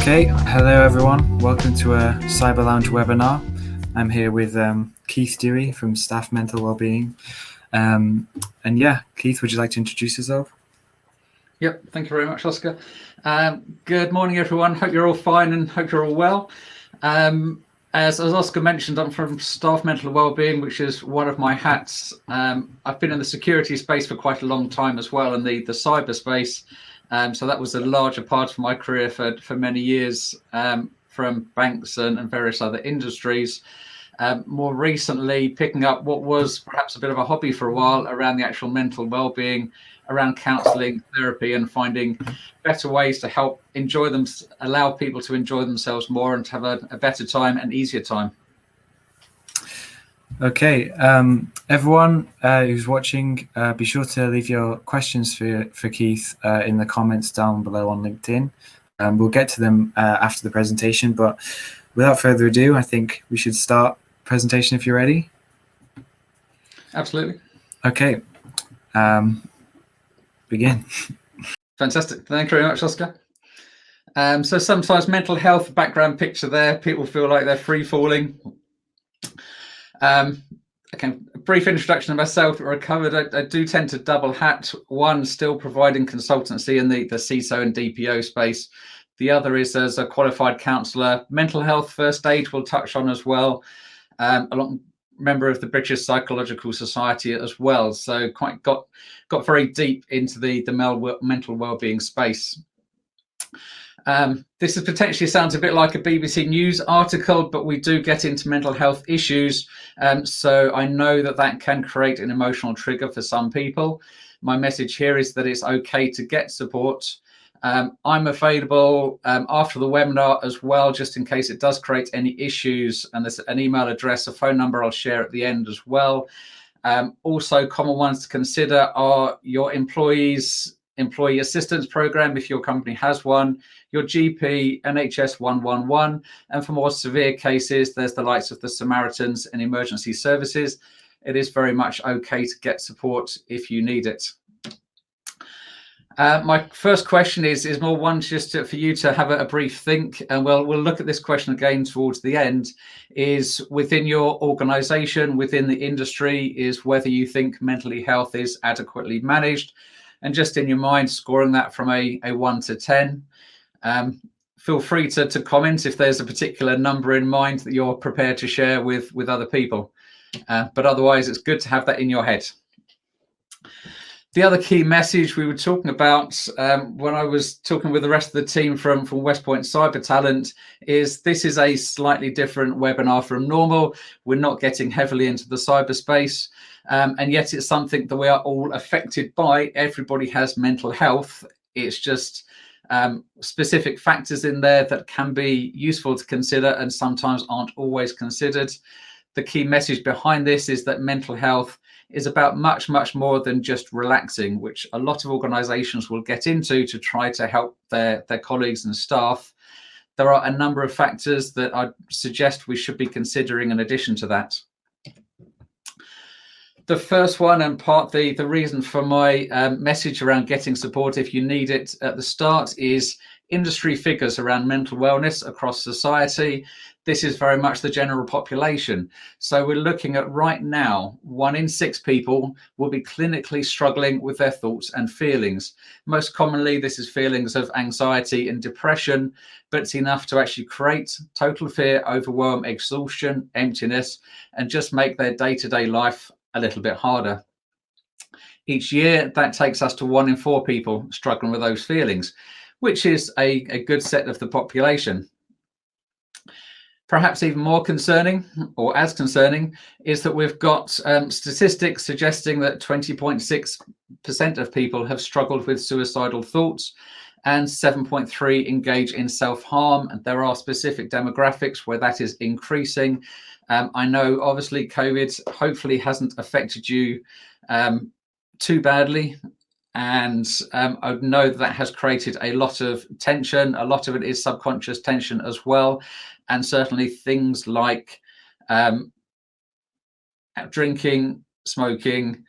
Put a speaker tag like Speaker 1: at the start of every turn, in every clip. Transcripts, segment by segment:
Speaker 1: Okay, hello everyone. Welcome to a Cyber Lounge webinar. I'm here with Keith Dewey from Staff Mental Wellbeing. And yeah, Keith, would you like to introduce yourself?
Speaker 2: Yep, thank you very much, Oscar. Good morning, everyone. Hope you're all fine and hope you're all well. As Oscar mentioned, I'm from Staff Mental Wellbeing, which is one of my hats. I've been in the security space for quite a long time as well, and the cyber space. So that was a larger part of my career for many years, from banks and various other industries. More recently, picking up what was perhaps a bit of a hobby for a while around the actual mental well-being, around counselling, therapy, and finding better ways to help allow people to enjoy themselves more and to have a better time and easier time.
Speaker 1: Okay, everyone who's watching, be sure to leave your questions for Keith in the comments down below on LinkedIn. We'll get to them after the presentation, but without further ado, I think we should start the presentation if you're ready.
Speaker 2: Absolutely.
Speaker 1: Okay, begin.
Speaker 2: Fantastic. Thank you very much, Oscar. So sometimes mental health background picture there, people feel like they're free falling. Okay, a brief introduction of myself that I covered. I do tend to double hat. One, still providing consultancy in the CISO and DPO space. The other is as a qualified counsellor. Mental health first aid we'll touch on as well. Along member of the British Psychological Society as well. So quite got very deep into the mental wellbeing space. This is potentially sounds a bit like a BBC News article, but we do get into mental health issues. So I know that can create an emotional trigger for some people. My message here is that it's okay to get support. I'm available after the webinar as well, just in case it does create any issues. And there's an email address, a phone number I'll share at the end as well. Also, common ones to consider are your employee assistance program, if your company has one, your GP, NHS 111, and for more severe cases, there's the likes of the Samaritans and emergency services. It is very much okay to get support if you need it. My first question is more one just for you to have a brief think, and we'll look at this question again towards the end, is within your organization, within the industry, is whether you think mental health is adequately managed. And just in your mind, scoring that from a 1 to 10. Feel free to comment if there's a particular number in mind that you're prepared to share with other people. But otherwise, it's good to have that in your head. The other key message we were talking about when I was talking with the rest of the team from West Point Cyber Talent is this is a slightly different webinar from normal. We're not getting heavily into the cyberspace, and yet it's something that we are all affected by. Everybody has mental health. It's just specific factors in there that can be useful to consider and sometimes aren't always considered. The key message behind this is that mental health is about much more than just relaxing, which a lot of organizations will get into to try to help their colleagues and staff. There are a number of factors that I suggest we should be considering in addition to that. The first one, and part the reason for my message around getting support if you need it at the start, is industry figures around mental wellness across society. This is very much the general population. So we're looking at right now, 1 in 6 people will be clinically struggling with their thoughts and feelings. Most commonly, this is feelings of anxiety and depression, but it's enough to actually create total fear, overwhelm, exhaustion, emptiness, and just make their day-to-day life a little bit harder. Each year, that takes us to 1 in 4 people struggling with those feelings, which is a good set of the population. Perhaps even more concerning, or as concerning, is that we've got statistics suggesting that 20.6% of people have struggled with suicidal thoughts and 7.3% engage in self-harm. And there are specific demographics where that is increasing. I know obviously COVID hopefully hasn't affected you too badly. And I know that has created a lot of tension. A lot of it is subconscious tension as well. And certainly things like drinking, smoking,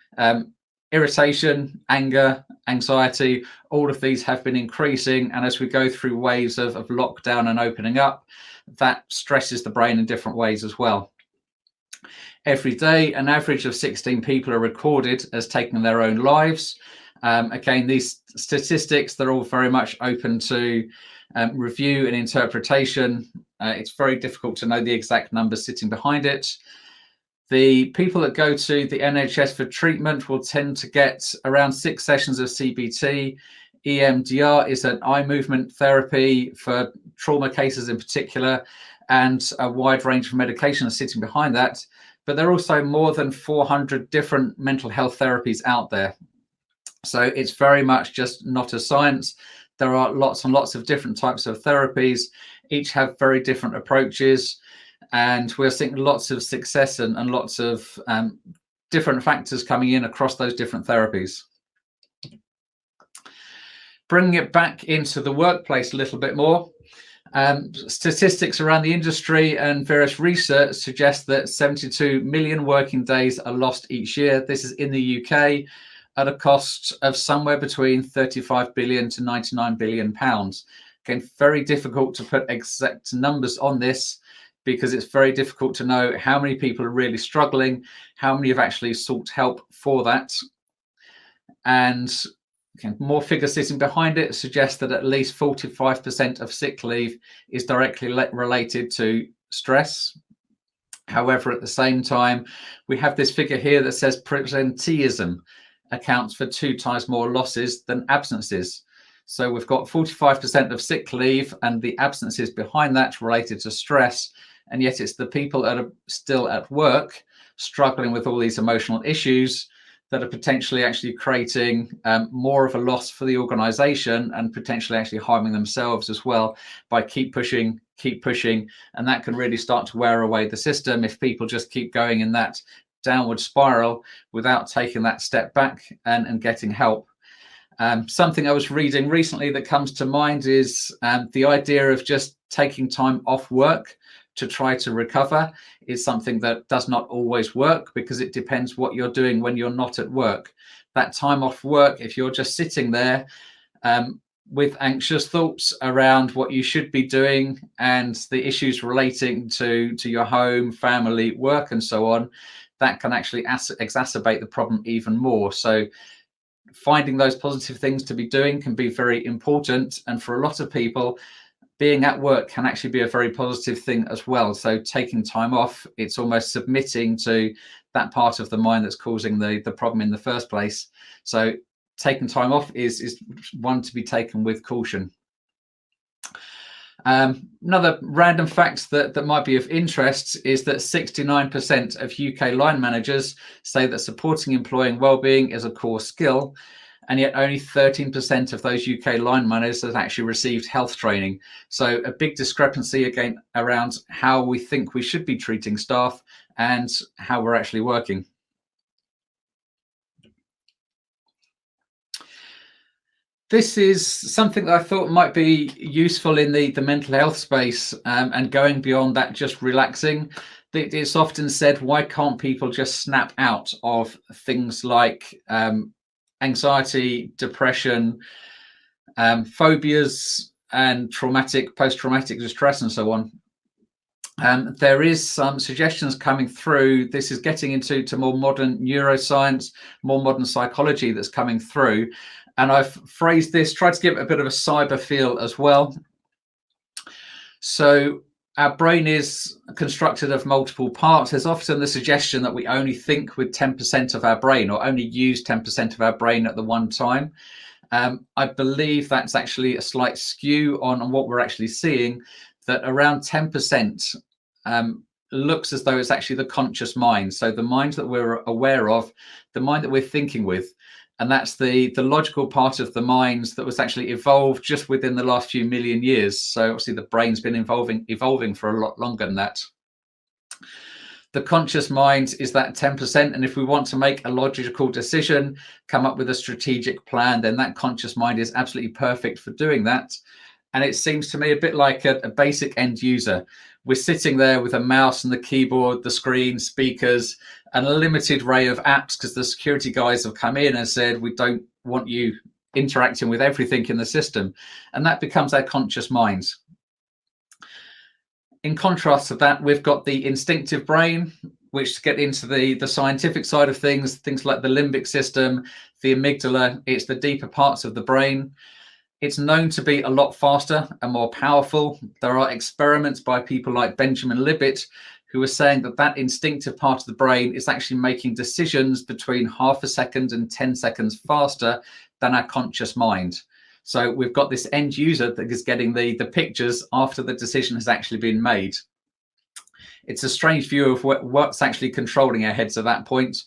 Speaker 2: irritation, anger, anxiety, all of these have been increasing. And as we go through waves of lockdown and opening up, that stresses the brain in different ways as well. Every day, an average of 16 people are recorded as taking their own lives. Again, these statistics, they're all very much open to review and interpretation. It's very difficult to know the exact numbers sitting behind it. The people that go to the NHS for treatment will tend to get around 6 sessions of CBT. EMDR is an eye movement therapy for trauma cases in particular, and a wide range of medications sitting behind that. But there are also more than 400 different mental health therapies out there. So it's very much just not a science. There are lots and lots of different types of therapies. Each have very different approaches. And we're seeing lots of success and lots of different factors coming in across those different therapies. Bringing it back into the workplace a little bit more, statistics around the industry and various research suggest that 72 million working days are lost each year. This is in the UK at a cost of somewhere between 35 billion to 99 billion pounds. Again, very difficult to put exact numbers on this, because it's very difficult to know how many people are really struggling, how many have actually sought help for that. And more figures sitting behind it suggest that at least 45% of sick leave is directly related to stress. However, at the same time, we have this figure here that says presenteeism accounts for 2 times more losses than absences. So we've got 45% of sick leave and the absences behind that related to stress. And yet it's the people that are still at work struggling with all these emotional issues that are potentially actually creating more of a loss for the organization, and potentially actually harming themselves as well by keep pushing. And that can really start to wear away the system if people just keep going in that downward spiral without taking that step back and getting help. Something I was reading recently that comes to mind is the idea of just taking time off work to try to recover is something that does not always work, because it depends what you're doing when you're not at work. That time off work, if you're just sitting there with anxious thoughts around what you should be doing and the issues relating to your home, family, work, and so on, that can actually exacerbate the problem even more. So finding those positive things to be doing can be very important. And for a lot of people, being at work can actually be a very positive thing as well. So taking time off, it's almost submitting to that part of the mind that's causing the problem in the first place. So taking time off is one to be taken with caution. Another random fact that might be of interest is that 69% of UK line managers say that supporting employee well-being is a core skill, and yet only 13% of those UK line managers have actually received health training. So a big discrepancy again around how we think we should be treating staff and how we're actually working. This is something that I thought might be useful in the mental health space, and going beyond that, just relaxing. It's often said, why can't people just snap out of things like anxiety, depression, phobias, and post-traumatic distress, and so on. There is some suggestions coming through. This is getting into more modern neuroscience, more modern psychology that's coming through. And I've phrased this, tried to give it a bit of a cyber feel as well. So our brain is constructed of multiple parts. There's often the suggestion that we only think with 10% of our brain, or only use 10% of our brain at the one time. I believe that's actually a slight skew on what we're actually seeing, that around 10% looks as though it's actually the conscious mind. So the mind that we're aware of, the mind that we're thinking with. And that's the logical part of the mind that was actually evolved just within the last few million years. So obviously the brain's been evolving for a lot longer than that. The conscious mind is that 10%. And if we want to make a logical decision, come up with a strategic plan, then that conscious mind is absolutely perfect for doing that. And it seems to me a bit like a basic end user. We're sitting there with a mouse and the keyboard, the screen, speakers, and a limited array of apps, because the security guys have come in and said, we don't want you interacting with everything in the system, and that becomes our conscious mind. In contrast to that, we've got the instinctive brain, which, to get into the scientific side of things like the limbic system, the amygdala, it's the deeper parts of the brain. It's known to be a lot faster and more powerful. There are experiments by people like Benjamin Libet who are saying that that instinctive part of the brain is actually making decisions between half a second and 10 seconds faster than our conscious mind. So we've got this end user that is getting the pictures after the decision has actually been made. It's a strange view of what's actually controlling our heads at that point.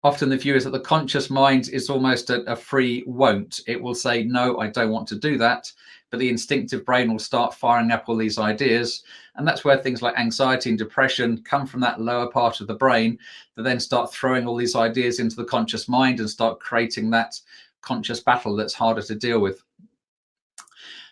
Speaker 2: Often the view is that the conscious mind is almost a free won't. It will say, no, I don't want to do that. But the instinctive brain will start firing up all these ideas. And that's where things like anxiety and depression come from, that lower part of the brain that then start throwing all these ideas into the conscious mind and start creating that conscious battle that's harder to deal with.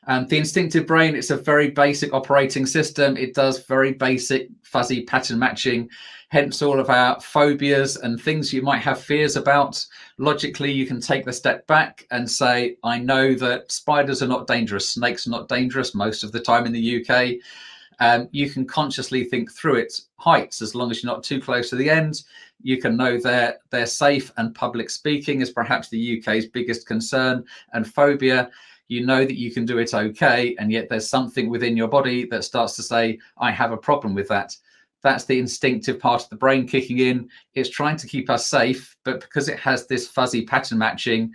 Speaker 2: The instinctive brain, it's a very basic operating system. It does very basic fuzzy pattern matching, hence all of our phobias and things you might have fears about. Logically, you can take the step back and say, I know that spiders are not dangerous, snakes are not dangerous most of the time in the UK. You can consciously think through it. Heights, as long as you're not too close to the end, you can know they're safe, and public speaking is perhaps the UK's biggest concern and phobia. You know that you can do it okay, and yet there's something within your body that starts to say, I have a problem with that. That's the instinctive part of the brain kicking in. It's trying to keep us safe, but because it has this fuzzy pattern matching,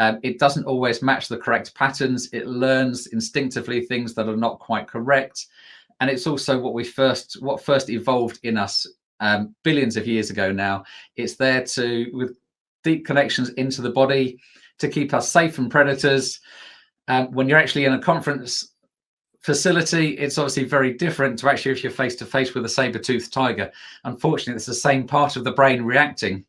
Speaker 2: it doesn't always match the correct patterns. It learns instinctively things that are not quite correct. And it's also what first evolved in us billions of years ago now. It's there with deep connections into the body to keep us safe from predators. When you're actually in a conference facility, it's obviously very different to actually if you're face to face with a saber-toothed tiger. Unfortunately, it's the same part of the brain reacting.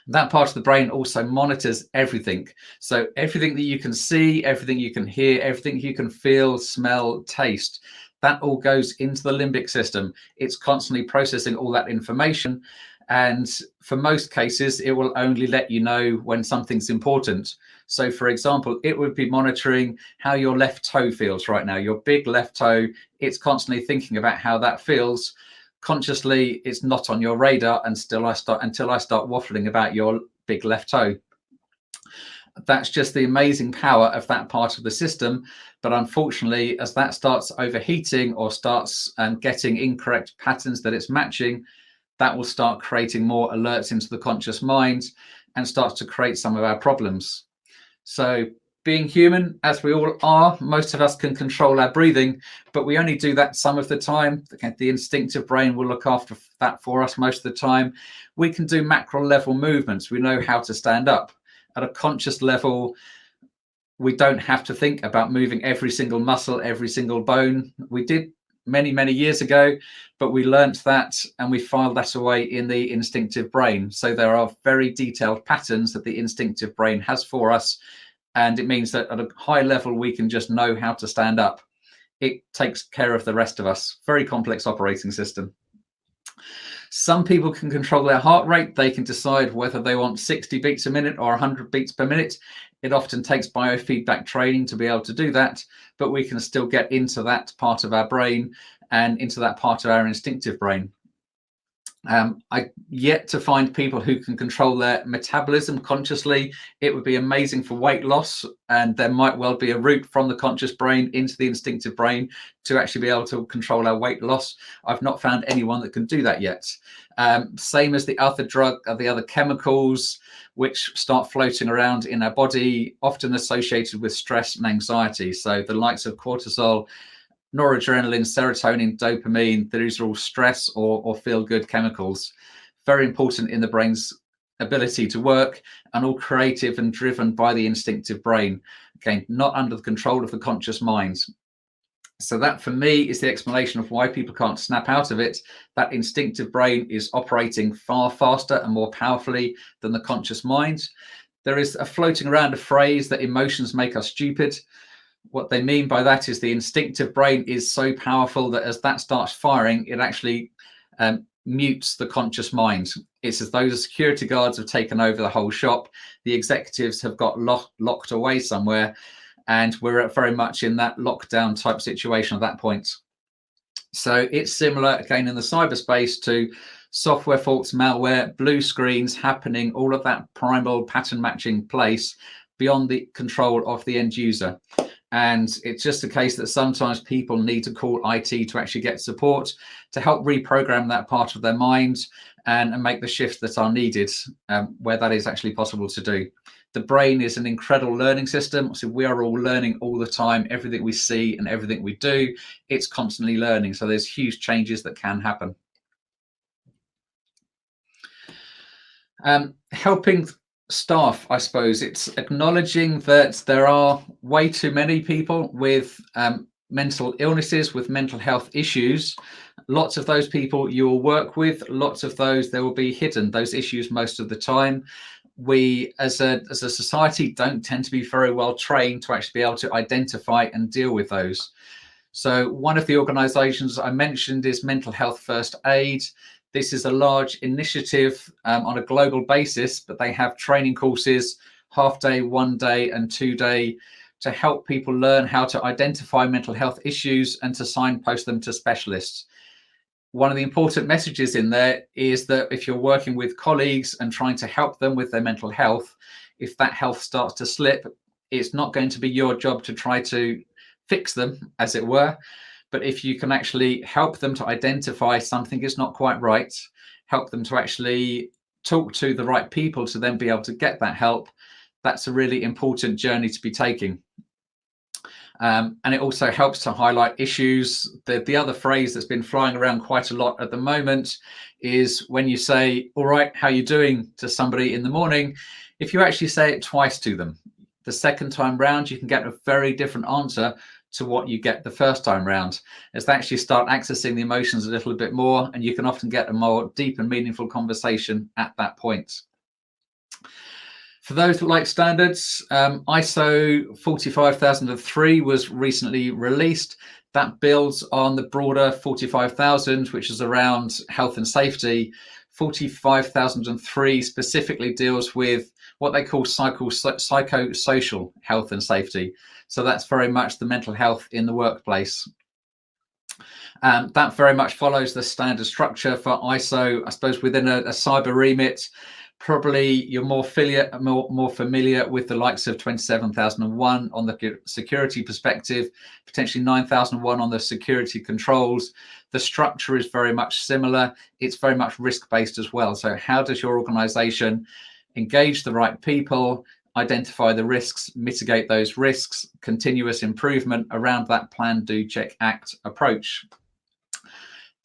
Speaker 2: That part of the brain also monitors everything. So everything that you can see, everything you can hear, everything you can feel, smell, taste, that all goes into the limbic system. It's constantly processing all that information. And for most cases, it will only let you know when something's important. So, for example, it would be monitoring how your left toe feels right now, your big left toe. It's constantly thinking about how that feels. Consciously, it's not on your radar until I start waffling about your big left toe. That's just the amazing power of that part of the system. But unfortunately, as that starts overheating or starts getting incorrect patterns that it's matching, that will start creating more alerts into the conscious mind and starts to create some of our problems. So being human, as we all are, most of us can control our breathing, but we only do that some of the time. The instinctive brain will look after that for us most of the time. We can do macro level movements. We know how to stand up. At a conscious level, we don't have to think about moving every single muscle, every single bone. We did many, many years ago, but we learnt that and we filed that away in the instinctive brain. So there are very detailed patterns that the instinctive brain has for us. And it means that at a high level, we can just know how to stand up. It takes care of the rest of us. Very complex operating system. Some people can control their heart rate. They can decide whether they want 60 beats a minute or 100 beats per minute. It often takes biofeedback training to be able to do that, but we can still get into that part of our brain and into that part of our instinctive brain. I yet to find people who can control their metabolism consciously. It would be amazing for weight loss, and there might well be a route from the conscious brain into the instinctive brain to actually be able to control our weight loss. I've not found anyone that can do that yet. Same as the other the other chemicals which start floating around in our body, often associated with stress and anxiety. So the likes of cortisol, noradrenaline, serotonin, dopamine, these are all stress or feel-good chemicals. Very important in the brain's ability to work, and all creative and driven by the instinctive brain. Okay, not under the control of the conscious mind. So that for me is the explanation of why people can't snap out of it. That instinctive brain is operating far faster and more powerfully than the conscious mind. There is a floating around a phrase that emotions make us stupid. What they mean by that is the instinctive brain is so powerful that as that starts firing, it actually mutes the conscious mind. It's as though the security guards have taken over the whole shop. The executives have got locked away somewhere, and we're very much in that lockdown type situation at that point. So it's similar again in the cyberspace to software faults, malware, blue screens happening, all of that primal pattern matching place beyond the control of the end user. And it's just a case that sometimes people need to call IT to actually get support to help reprogram that part of their mind and make the shifts that are needed where that is actually possible to do. The brain is an incredible learning system. So we are all learning all the time. Everything we see and everything we do, it's constantly learning. So there's huge changes that can happen. Helping staff, I suppose, it's acknowledging that there are way too many people with mental illnesses, with mental health issues. Lots of those people you will work with, lots of those there will be hidden, those issues most of the time. We as a society don't tend to be very well trained to actually be able to identify and deal with those. So one of the organizations I mentioned is Mental Health First Aid. This is a large initiative on a global basis, but they have training courses, half day, 1 day and 2 day, to help people learn how to identify mental health issues and to signpost them to specialists. One of the important messages in there is that if you're working with colleagues and trying to help them with their mental health, if that health starts to slip, it's not going to be your job to try to fix them, as it were. But if you can actually help them to identify something is not quite right, help them to actually talk to the right people to then be able to get that help, that's a really important journey to be taking. And it also helps to highlight issues. The other phrase that's been flying around quite a lot at the moment is when you say, all right, how you doing to somebody in the morning, if you actually say it twice to them, the second time round, you can get a very different answer to what you get the first time round, as they actually start accessing the emotions a little bit more, and you can often get a more deep and meaningful conversation at that point. For those that like standards, ISO 45003 was recently released. That builds on the broader 45000, which is around health and safety. 45003 specifically deals with what they call psychosocial health and safety. So that's very much the mental health in the workplace. That very much follows the standard structure for ISO, I suppose, within a cyber remit. Probably you're more familiar with the likes of 27001 on the security perspective, potentially 9001 on the security controls. The structure is very much similar. It's very much risk-based as well. So how does your organization engage the right people, identify the risks, mitigate those risks, continuous improvement around that plan, do, check, act approach?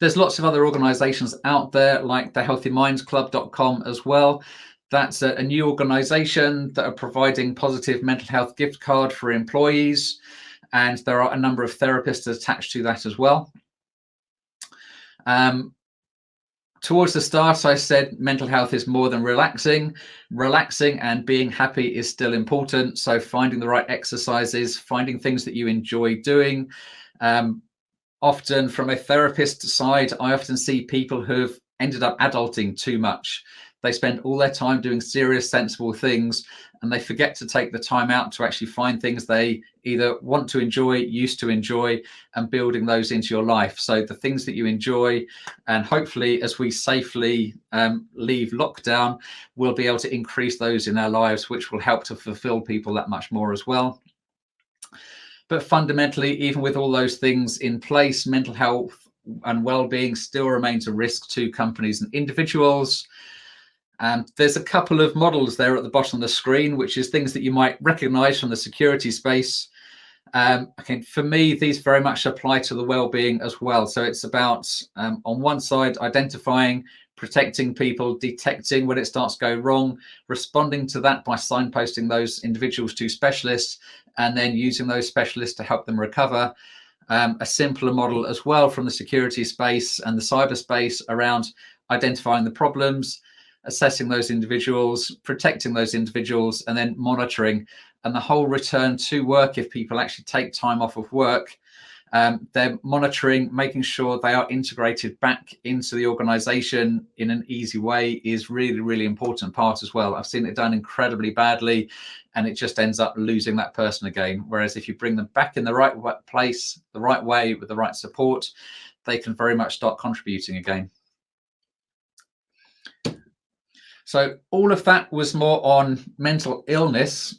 Speaker 2: There's lots of other organizations out there like the healthymindsclub.com as well. That's a new organization that are providing positive mental health gift card for employees. And there are a number of therapists attached to that as well. Towards the start, I said mental health is more than relaxing. Relaxing and being happy is still important. So finding the right exercises, finding things that you enjoy doing. Often from a therapist side, I often see people who've ended up adulting too much. They spend all their time doing serious, sensible things, and they forget to take the time out to actually find things they either want to enjoy, used to enjoy, and building those into your life. So the things that you enjoy, and hopefully as we safely leave lockdown, we'll be able to increase those in our lives, which will help to fulfill people that much more as well. But fundamentally, even with all those things in place, mental health and well-being still remains a risk to companies and individuals. There's a couple of models there at the bottom of the screen, which is things that you might recognize from the security space. Okay, for me, these very much apply to the well-being as well. So it's about, on one side, identifying, protecting people, detecting when it starts to go wrong, responding to that by signposting those individuals to specialists, and then using those specialists to help them recover. A simpler model as well from the security space and the cyberspace around identifying the problems, assessing those individuals, protecting those individuals, and then monitoring. And the whole return to work, if people actually take time off of work, They're monitoring, making sure they are integrated back into the organization in an easy way is really, really important part as well. I've seen it done incredibly badly, and it just ends up losing that person again. Whereas if you bring them back in the right place, the right way, with the right support, they can very much start contributing again. So all of that was more on mental illness.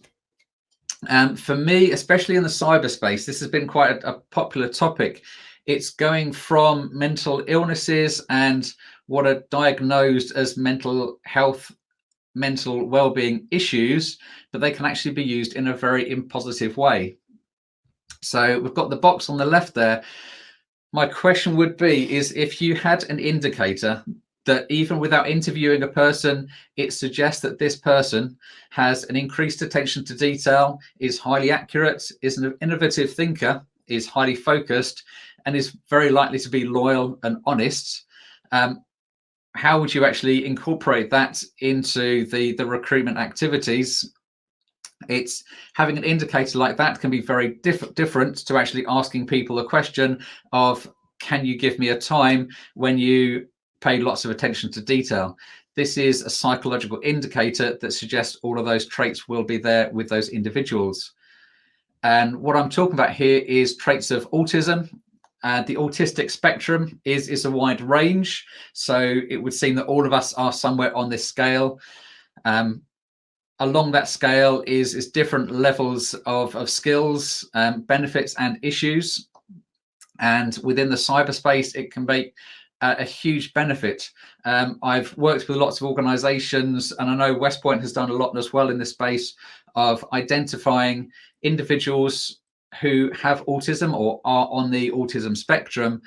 Speaker 2: For me, especially in the cyberspace, this has been quite a popular topic. It's going from mental illnesses and what are diagnosed as mental health, mental well-being issues, but they can actually be used in a very impositive way. So we've got the box on the left there. My question would be, is if you had an indicator that even without interviewing a person, it suggests that this person has an increased attention to detail, is highly accurate, is an innovative thinker, is highly focused, and is very likely to be loyal and honest. How would you actually incorporate that into the recruitment activities? It's having an indicator like that can be very different to actually asking people a question of, can you give me a time when you pay lots of attention to detail? This is a psychological indicator that suggests all of those traits will be there with those individuals. And what I'm talking about here is traits of autism. The autistic spectrum is a wide range. So it would seem that all of us are somewhere on this scale. Along that scale is different levels of skills, benefits and issues. And within the cyberspace, it can make a huge benefit. I've worked with lots of organizations, and I know West Point has done a lot as well in this space of identifying individuals who have autism or are on the autism spectrum,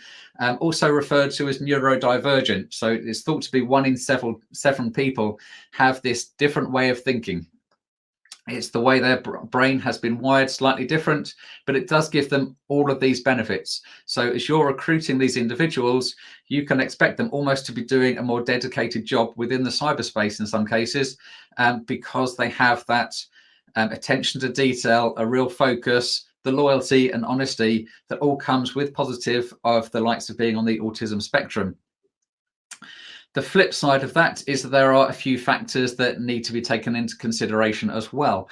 Speaker 2: also referred to as neurodivergent. So it's thought to be 1 in 7 people have this different way of thinking. It's the way their brain has been wired slightly different, but it does give them all of these benefits. So as you're recruiting these individuals, you can expect them almost to be doing a more dedicated job within the cyberspace in some cases, because they have that attention to detail, a real focus, the loyalty and honesty that all comes with positive of the likes of being on the autism spectrum. The flip side of that is that there are a few factors that need to be taken into consideration as well.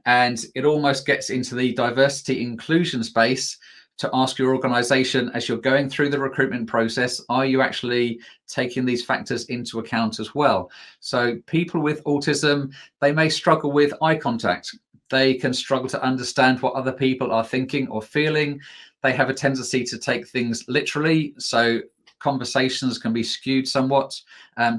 Speaker 2: And it almost gets into the diversity inclusion space to ask your organization, as you're going through the recruitment process, are you actually taking these factors into account as well? So people with autism, they may struggle with eye contact. They can struggle to understand what other people are thinking or feeling. They have a tendency to take things literally. So conversations can be skewed somewhat.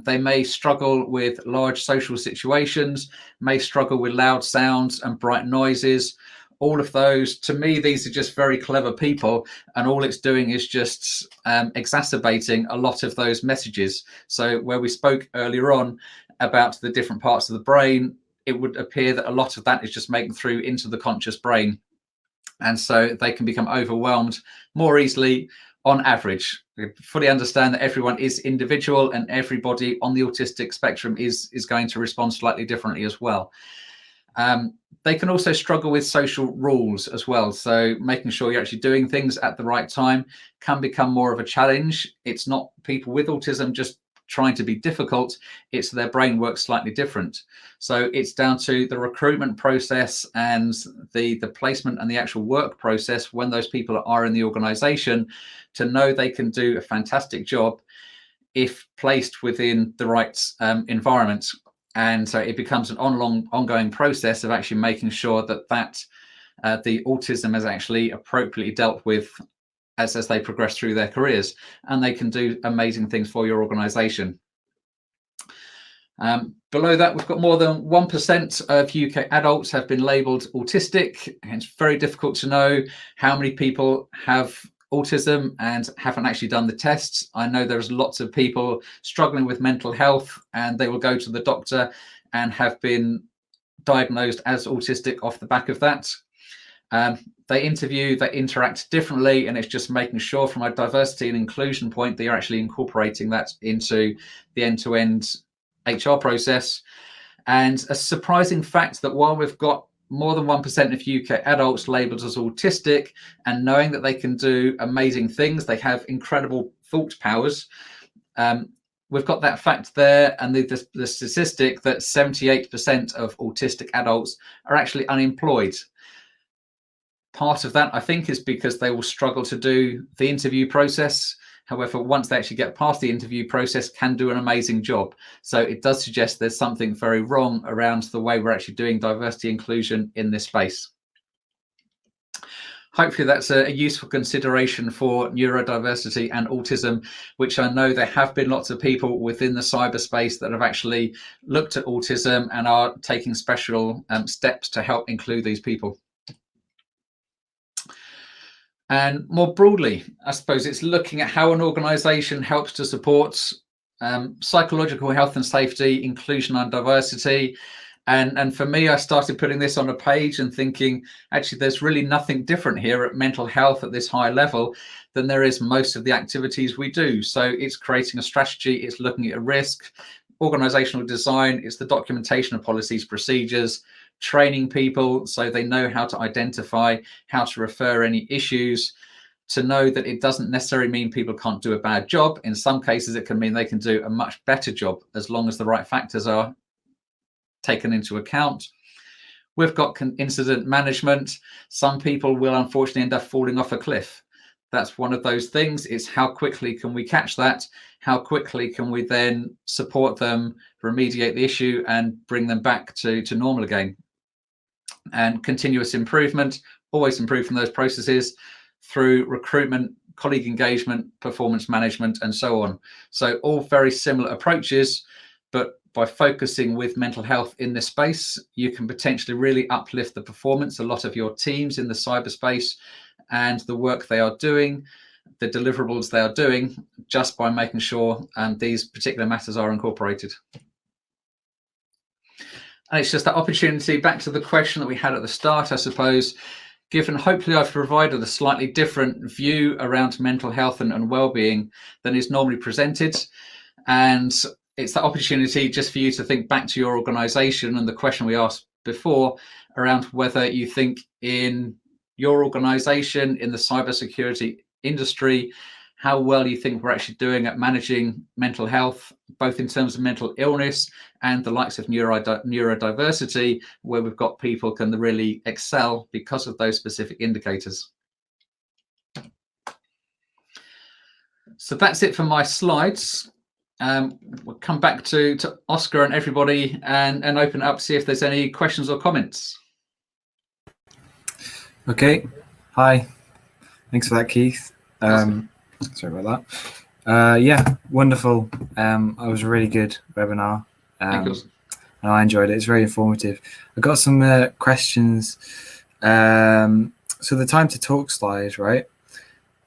Speaker 2: They may struggle with large social situations, may struggle with loud sounds and bright noises. All of those, to me, these are just very clever people, and all it's doing is just exacerbating a lot of those messages. So where we spoke earlier on about the different parts of the brain, it would appear that a lot of that is just making through into the conscious brain. And so they can become overwhelmed more easily on average. We fully understand that everyone is individual, and everybody on the autistic spectrum is going to respond slightly differently as well. They can also struggle with social rules as well. So making sure you're actually doing things at the right time can become more of a challenge. It's not people with autism just trying to be difficult, it's their brain works slightly different. So it's down to the recruitment process and the placement and the actual work process when those people are in the organization to know they can do a fantastic job if placed within the right environment. And so it becomes an ongoing process of actually making sure that the autism is actually appropriately dealt with as they progress through their careers, and they can do amazing things for your organization. Below that, we've got more than 1% of UK adults have been labelled autistic. And it's very difficult to know how many people have autism and haven't actually done the tests. I know there's lots of people struggling with mental health, and they will go to the doctor and have been diagnosed as autistic off the back of that. They interview, they interact differently, and it's just making sure from a diversity and inclusion point that you're actually incorporating that into the end-to-end HR process. And a surprising fact that while we've got more than 1% of UK adults labelled as autistic, and knowing that they can do amazing things, they have incredible thought powers. We've got that fact there, and the statistic that 78% of autistic adults are actually unemployed. Part of that, I think, is because they will struggle to do the interview process. However, once they actually get past the interview process, can do an amazing job. So it does suggest there's something very wrong around the way we're actually doing diversity inclusion in this space. Hopefully that's a useful consideration for neurodiversity and autism, which I know there have been lots of people within the cyberspace that have actually looked at autism and are taking special steps to help include these people. And more broadly, I suppose it's looking at how an organization helps to support psychological health and safety, inclusion and diversity. And for me, I started putting this on a page and thinking, actually, there's really nothing different here at mental health at this high level than there is most of the activities we do. So it's creating a strategy, it's looking at a risk, organizational design, it's the documentation of policies, procedures, training people so they know how to identify, how to refer any issues, to know that it doesn't necessarily mean people can't do a bad job. In some cases, it can mean they can do a much better job as long as the right factors are taken into account. We've got incident management. Some people will unfortunately end up falling off a cliff. That's one of those things. It's how quickly can we catch that? How quickly can we then support them, remediate the issue, and bring them back to normal again? And continuous improvement, always improving those processes through recruitment, colleague engagement, performance management, and so on. So all very similar approaches, but by focusing with mental health in this space, you can potentially really uplift the performance a lot of your teams in the cyberspace and the work they are doing, the deliverables they are doing, just by making sure these particular matters are incorporated. And it's just that opportunity, back to the question that we had at the start, I suppose, given hopefully I've provided a slightly different view around mental health and well-being than is normally presented. And it's that opportunity just for you to think back to your organization and the question we asked before around whether you think in your organization, in the cybersecurity industry, how well you think we're actually doing at managing mental health, both in terms of mental illness and the likes of neurodiversity, where we've got people can really excel because of those specific indicators. So that's it for my slides. We'll come back to Oscar and everybody and open it up, see if there's any questions or comments.
Speaker 1: Okay. Hi. Thanks for that, Keith. Sorry about that. Yeah, wonderful. It was a really good webinar.
Speaker 2: Thank you.
Speaker 1: And I enjoyed it. It's very informative. I got some questions. So the time to talk slide, right?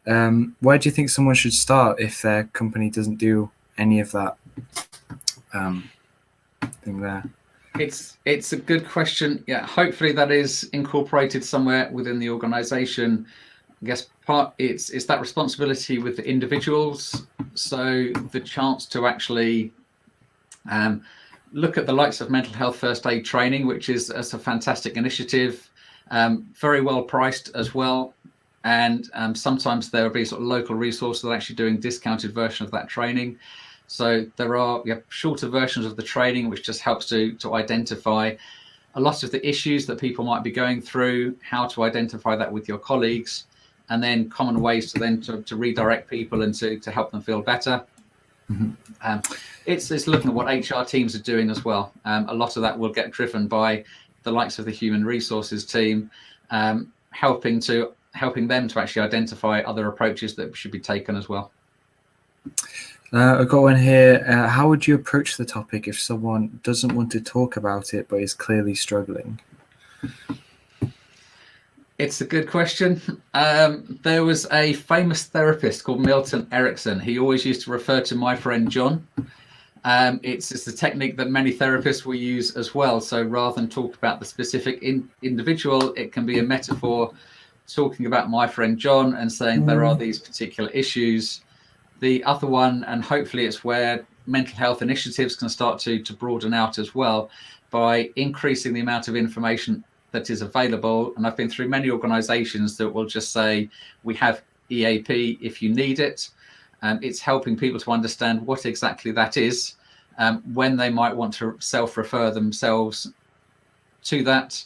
Speaker 1: Where do you think someone should start if their company doesn't do any of that thing there?
Speaker 2: It's a good question. Yeah, hopefully that is incorporated somewhere within the organization. I guess it's that responsibility with the individuals. So the chance to actually look at the likes of mental health first aid training, which is a fantastic initiative, very well priced as well. And sometimes there will be sort of local resources that are actually doing discounted version of that training. So there are shorter versions of the training, which just helps to identify a lot of the issues that people might be going through, how to identify that with your colleagues, and then common ways to redirect people and to help them feel better. Mm-hmm. It's looking at what HR teams are doing as well. A lot of that will get driven by the likes of the human resources team, helping them to actually identify other approaches that should be taken as well.
Speaker 1: I've got one here. How would you approach the topic if someone doesn't want to talk about it but is clearly struggling?
Speaker 2: It's a good question. There was a famous therapist called Milton Erickson. He always used to refer to my friend John. It's a technique that many therapists will use as well. So rather than talk about the specific individual, it can be a metaphor talking about my friend John and saying there are these particular issues. The other one, and hopefully it's where mental health initiatives can start to broaden out as well, by increasing the amount of information that is available. And I've been through many organizations that will just say, we have EAP if you need it. It's helping people to understand what exactly that is, when they might want to self-refer themselves to that.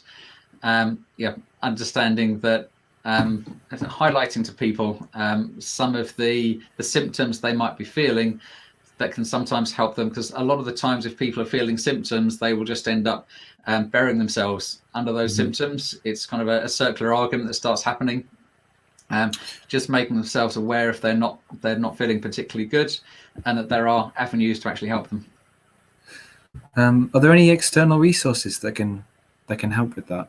Speaker 2: Understanding that, highlighting to people some of the symptoms they might be feeling that can sometimes help them, because a lot of the times if people are feeling symptoms, they will just end up burying themselves under those symptoms. It's kind of a circular argument that starts happening. Just making themselves aware if they're not feeling particularly good, and that there are avenues to actually help them.
Speaker 1: Are there any external resources that can help with that?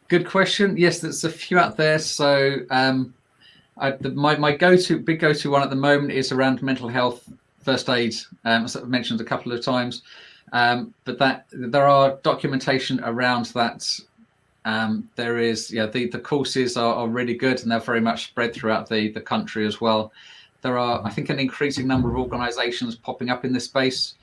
Speaker 2: Good question. Yes, there's a few out there. So my big go-to one at the moment is around mental health first aid, as I've mentioned a couple of times. But that there are documentation around that. There is, the courses are really good, and they're very much spread throughout the country as well. There are, I think, an increasing number of organizations popping up in this space,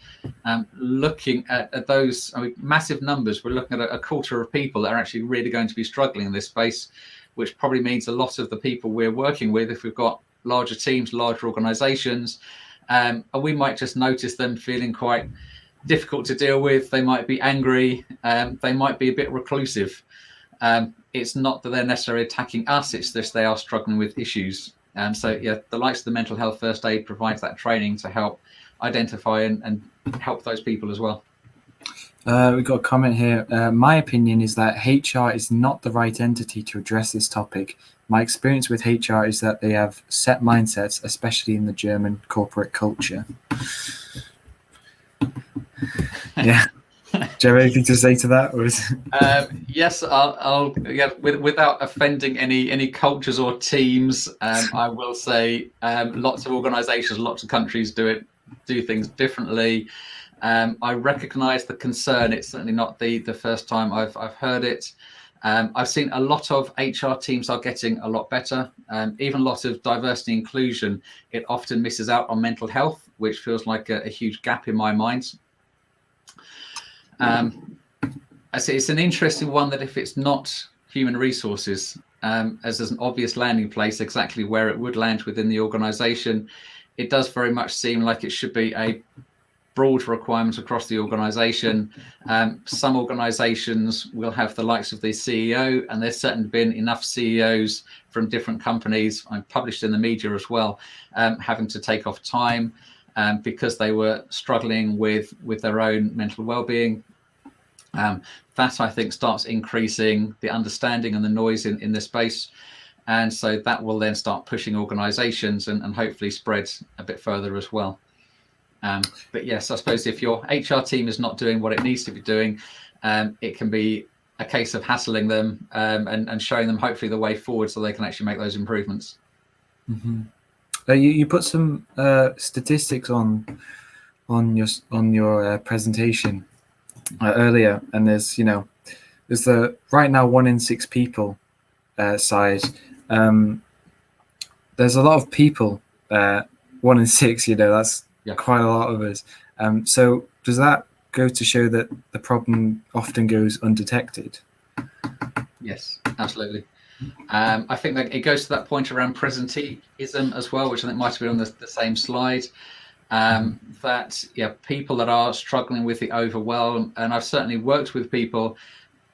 Speaker 2: looking at those, massive numbers. We're looking at a quarter of people that are actually really going to be struggling in this space, which probably means a lot of the people we're working with, if we've got larger teams, larger organizations, we might just notice them feeling quite difficult to deal with. They might be angry, they might be a bit reclusive. It's not that they're necessarily attacking us, it's just they are struggling with issues. The likes of the mental health first aid provides that training to help identify and help those people as well.
Speaker 1: We've got a comment here. My opinion is that HR is not the right entity to address this topic. My experience with HR is that they have set mindsets, especially in the German corporate culture. Yeah. Do you have anything to say to that? Or is
Speaker 2: Yes, I'll without offending any cultures or teams, I will say lots of organizations, lots of countries do things differently. I recognize the concern. It's certainly not the first time I've heard it. I've seen a lot of HR teams are getting a lot better. Even lots of diversity and inclusion, it often misses out on mental health, which feels like a huge gap in my mind. I say it's an interesting one that if it's not human resources, as there's an obvious landing place exactly where it would land within the organization, it does very much seem like it should be a broad requirement across the organization. Some organizations will have the likes of the CEO, and there's certainly been enough CEOs from different companies, and published in the media as well, having to take off time because they were struggling with their own mental well-being. That I think starts increasing the understanding and the noise in this space, and so that will then start pushing organizations and hopefully spread a bit further as well. But yes, I suppose if your HR team is not doing what it needs to be doing, it can be a case of hassling them and showing them hopefully the way forward so they can actually make those improvements.
Speaker 1: Mm-hmm. You put some statistics on your presentation earlier, and there's the right now 1 in 6 people side. There's a lot of people, 1 in 6. That's quite a lot of us. So does that go to show that the problem often goes undetected?
Speaker 2: Yes, absolutely. I think that it goes to that point around presenteeism as well, which I think might have been on the same slide. That people that are struggling with the overwhelm, and I've certainly worked with people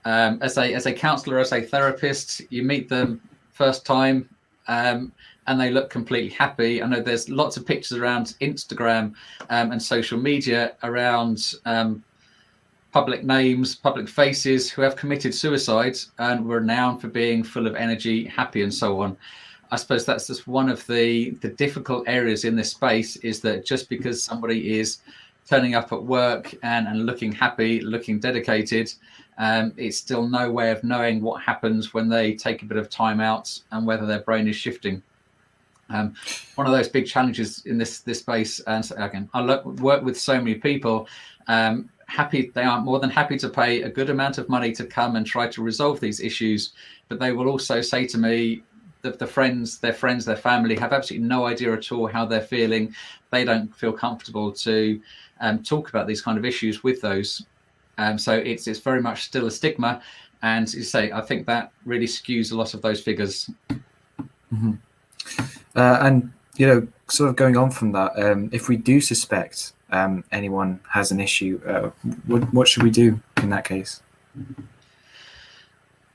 Speaker 2: as a counselor, as a therapist. You meet them first time and they look completely happy. I know there's lots of pictures around Instagram and social media around public names, public faces who have committed suicide and were renowned for being full of energy, happy, and so on. I suppose that's just one of the difficult areas in this space, is that just because somebody is turning up at work and looking happy, looking dedicated, it's still no way of knowing what happens when they take a bit of time out and whether their brain is shifting. One of those big challenges in this space, and again, I work with so many people, they are more than happy to pay a good amount of money to come and try to resolve these issues, but they will also say to me, their friends, their family have absolutely no idea at all how they're feeling. They don't feel comfortable to talk about these kind of issues with those. So it's very much still a stigma. And as you say, I think that really skews a lot of those figures.
Speaker 1: Mm-hmm. And, sort of going on from that, if we do suspect anyone has an issue, what should we do in that case?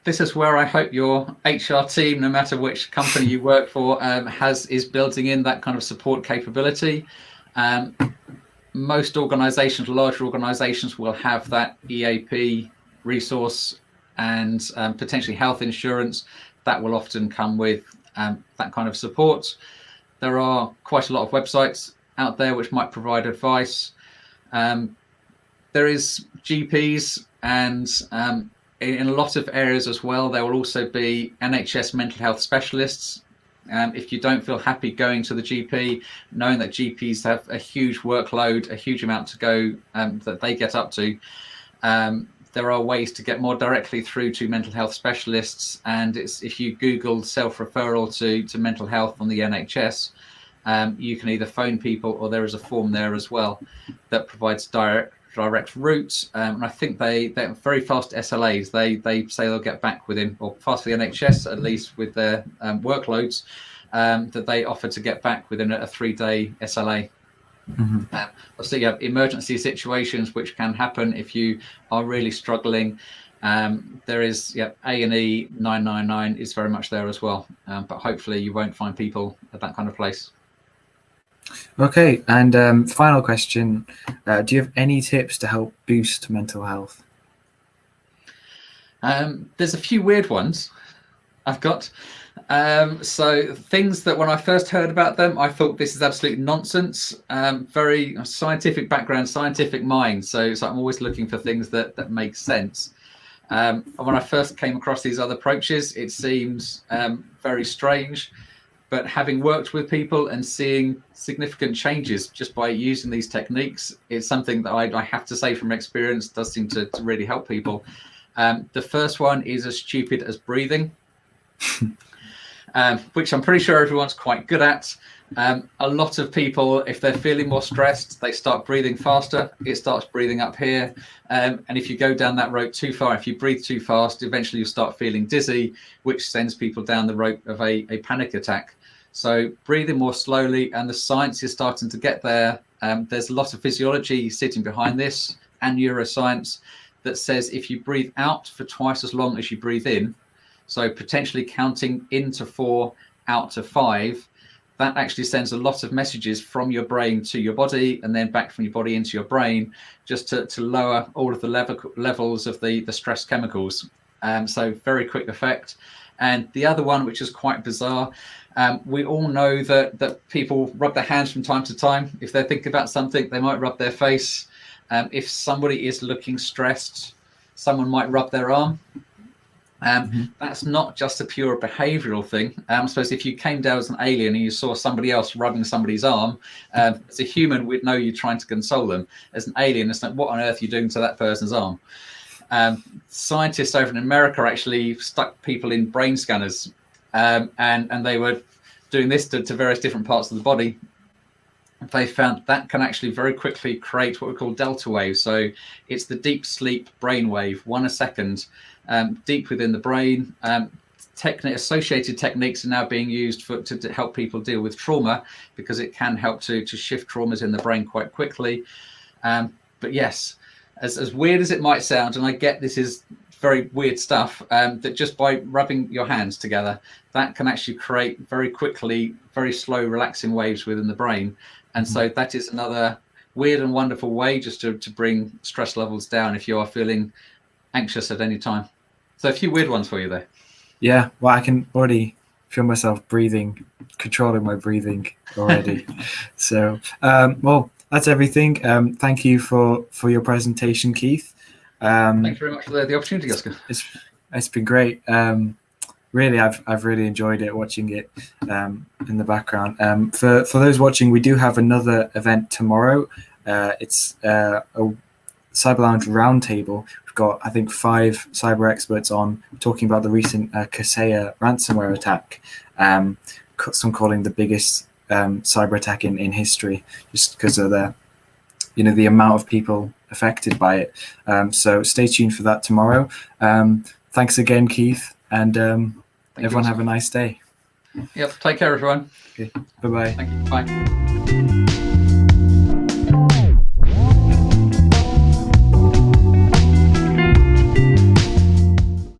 Speaker 2: This is where I hope your HR team, no matter which company you work for, is building in that kind of support capability. Most organizations, larger organizations, will have that EAP resource and potentially health insurance that will often come with that kind of support. There are quite a lot of websites out there which might provide advice. There is GPs, and in a lot of areas as well, there will also be NHS mental health specialists. If you don't feel happy going to the GP, knowing that GPs have a huge workload, a huge amount to go that they get up to, there are ways to get more directly through to mental health specialists. And if you Google self-referral to mental health on the NHS, you can either phone people, or there is a form there as well that provides direct routes. And I think they're very fast SLAs. They say they'll get back within, or fast for the NHS at least with their workloads, that they offer to get back within a 3-day SLA. Mm-hmm. Obviously, you have emergency situations which can happen if you are really struggling. There is A&E 999 is very much there as well, but hopefully you won't find people at that kind of place.
Speaker 1: Okay, and final question, do you have any tips to help boost mental health?
Speaker 2: There's a few weird ones I've got. So things that when I first heard about them, I thought this is absolute nonsense. Very scientific background, scientific mind. So I'm always looking for things that make sense. When I first came across these other approaches, it seemed very strange. But having worked with people and seeing significant changes just by using these techniques, it's something that I have to say from experience does seem to really help people. The first one is as stupid as breathing, which I'm pretty sure everyone's quite good at. A lot of people, if they're feeling more stressed, they start breathing faster. It starts breathing up here. And if you go down that road too far, if you breathe too fast, eventually you start feeling dizzy, which sends people down the road of a panic attack. So breathing more slowly, and the science is starting to get there. There's a lot of physiology sitting behind this and neuroscience that says if you breathe out for twice as long as you breathe in, so potentially counting into 4, out to 5, that actually sends a lot of messages from your brain to your body and then back from your body into your brain, just to lower all of the levels of the stress chemicals. So very quick effect. And the other one, which is quite bizarre, we all know that people rub their hands from time to time. If they're thinking about something, they might rub their face. If somebody is looking stressed, someone might rub their arm. That's not just a pure behavioral thing. I suppose if you came down as an alien and you saw somebody else rubbing somebody's arm, as a human, we'd know you're trying to console them. As an alien, it's like, what on earth are you doing to that person's arm? Scientists over in America actually stuck people in brain scanners, and they were doing this to various different parts of the body. They found that can actually very quickly create what we call delta waves. So it's the deep sleep brain wave, 1 a second, deep within the brain. Associated techniques are now being used to help people deal with trauma, because it can help to shift traumas in the brain quite quickly. But yes, as weird as it might sound, and I get this is very weird stuff, that just by rubbing your hands together, that can actually create very quickly, very slow, relaxing waves within the brain. And so that is another weird and wonderful way just to bring stress levels down if you are feeling anxious at any time. So a few weird ones for you there.
Speaker 1: Yeah, well, I can already feel myself controlling my breathing already. So, well, that's everything. Thank you for your presentation, Keith.
Speaker 2: Thanks very much for the opportunity, Oscar.
Speaker 1: It's been great. Really, I've really enjoyed it, watching it in the background. For those watching, we do have another event tomorrow. It's a Cyber Lounge Roundtable. We've got, I think, 5 cyber experts on talking about the recent Kaseya ransomware attack. Some calling the biggest cyber attack in history, just because of the amount of people affected by it. So stay tuned for that tomorrow. Thanks again, Keith, and everyone have a nice day.
Speaker 2: Yep. Take care, everyone.
Speaker 1: Okay. Bye-bye.
Speaker 2: Thank you. Bye.